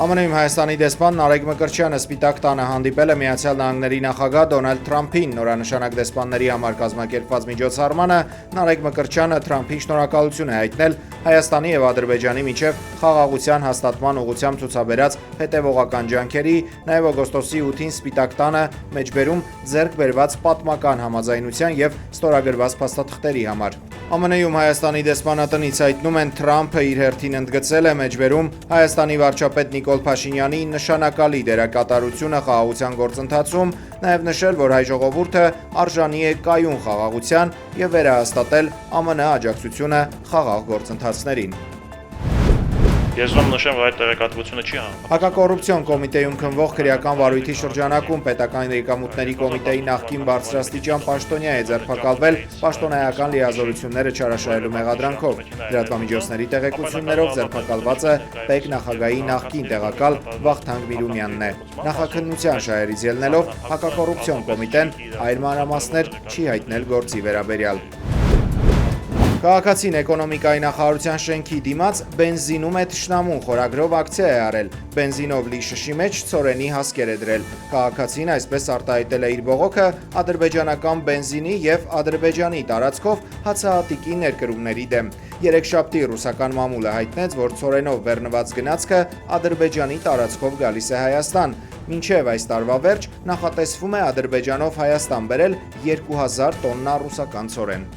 ԱՄՆ-ում Հայաստանի դեսպան Նարեկ Մկրտչյանը Սպիտակ տանը հանդիպել է Միացյալ Նահանգների նախագահ Դոնալդ Թրամփին։ Նորանշանակ դեսպանների համար կազմակերպված միջոցառմանը Նարեկ Մկրտչյանը Թրամփին շնորհակալություն է հայտնել Հայաստանի եւ Ադրբեջանի միջև խաղաղության հաստատման ուղղությամբ ցուցաբերած հետեւողական ջանքերի, նաեւ օգոստոսի 8-ին Սպիտակ տանը մեջբերում ձեռք բերված պատմական համաձայնության եւ ստորագրված փաստաթղթերի համար։ ԱՄՆ-ում Հայաստանի դեսպանը տնից հայտնում են Թրամփը իր հերթին ընդգծել է մեջբերում Հայաստանի վարչապետ Նիկոլ Փաշինյանի նշանակալի դերակատարությունը խաղաղության գործընթացում, նաև նշել, որ հայ ժողովուրդը արժանի է կայուն խաղաղության եւ վերահաստատել ԱՄՆ աջակցությունը խաղաղ գործընթացներին։ Ես ում նշեմ, որ այդ տեղեկատվությունը չի համապատասխանում։ Հակակոռուպցիոն կոմիտեում քննվող քրեական վարույթի շրջանակում պետական եկամուտների կոմիտեի նախկին բարձրաստիճան պաշտոնյա է ձերբակալվել պաշտոնայական լիազորությունները չարաշահելու մեղադրանքով։ Լրատվամիջոցների տեղեկություններով ձերբակալվածը ՊԵԿ նախագահի նախկին տեղակալ Վախթանգ Միրումյանն է։ Նախաքննության շահերից ելնելով հակակոռուպցիոն կոմիտեն այլ մանրամասներ չի հայտնել գործի վերաբերյալ։ Քաղաքացին էկոնոմիկայի նախարարության շենքի դիմաց բենզինում է թշնամուն խորագրով ակցիա է արել։ Բենզինով լի շշի մեջ ցորենի հասկեր է դրել։ Քաղաքացին այսպես արտահայտել է իր բողոքը ադրբեջանական բենզինի եւ Ադրբեջանի տարածքով հացահատիկի ներկրումների դեմ։ Երեքշաբթի ռուսական մամուլը հայտնեց, որ ցորենով բեռնված գնացքը Ադրբեջանի տարածքով գալիս է Հայաստան։ Մինչև այս տարվա վերջ նախատեսվում է Ադրբեջանով Հայաստան բերել 2000 տոննա ռուսական ցորեն։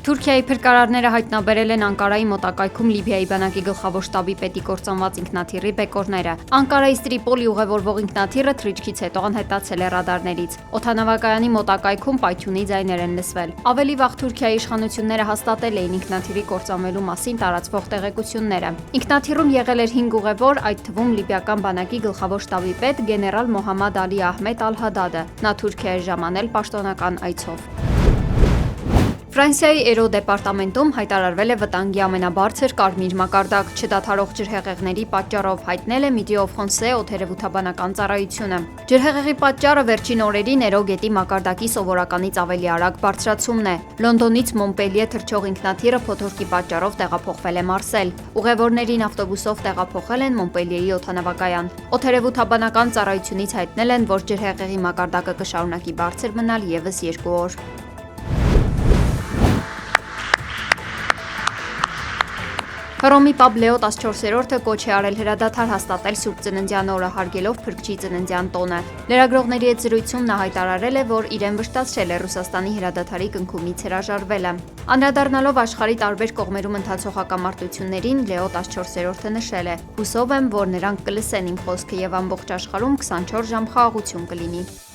Թուրքիայի փրկարարները հայտնաբերել են Անկարայի մոտակայքում Լիբիայի բանակի գլխավոր շտաբի պետի կործանված ինքնաթիռի բեկորները։ Անկարայից Տրիպոլի ուղևորվող ինքնաթիռը թռիչքից հետո անհետացել է ռադարներից։ Օդանավակայանի մոտակայքում պայթյունի ձայներ են լսվել։ Ավելի վաղ Թուրքիայի իշխանությունները հաստատել էին ինքնաթիռի կործանվելու մասին տարածվող տեղեկությունները։ Ինքնաթիռում եղել էր 5 ուղևոր, այդ թվում լիբիական բանակի գլխավոր շտաբի պետ գեներալ Մոհամմադ Ալի Ահմեդ Ալ-Հադադը։ Նա Թուրքիա է ժամանել պաշտոնական այցով։ Ֆրանսիայի Էրո դեպարտամենտում հայտարարվել է վտանգի ամենաբարձր կարմիր մակարդակ չդադարող ջրհեղեղների պատճառով, հայտնել է Météo France օդերևութաբանական ծառայությունը։ Ջրհեղեղի պատճառը վերջին օրերին Էրո գետի մակարդակի սովորականից ավելի արագ բարձրացումն է։ Լոնդոնից Մոնպելիե թռչող ինքնաթիռը փոթորկի պատճառով տեղափոխվել է Մարսել։ Ուղևորներին ավտոբուսով տեղափոխել են Մոնպելիեի օդանավակայան։ Օդերևութաբանական ծառայությունից հայտնել են, որ ջրհեղեղի մակարդակը կշարունակի բարձր մնալ ևս 2 օր։ Հռոմի Պապ Լեո 14-րդը կոչ է արել հրադադար հաստատել Սուրբ Ծննդյան օրը, հարգելով Փրկչի ծննդյան տոնը։ Լրագրողների հետ զրույցում նա հայտարարել է, որ իրեն վշտացրել է Ռուսաստանի հրադադարի կնքումից հրաժարվելը։ Անդրադառնալով աշխարհի տարբեր կողմերում ընթացող հակամարտություններին, Լեո 14-րդը նշել է. «Հուսով եմ, որ նրանք կլսեն իմ խոսքը եւ ամբողջ աշխարհում 24 ժամ խաղաղություն կլինի»։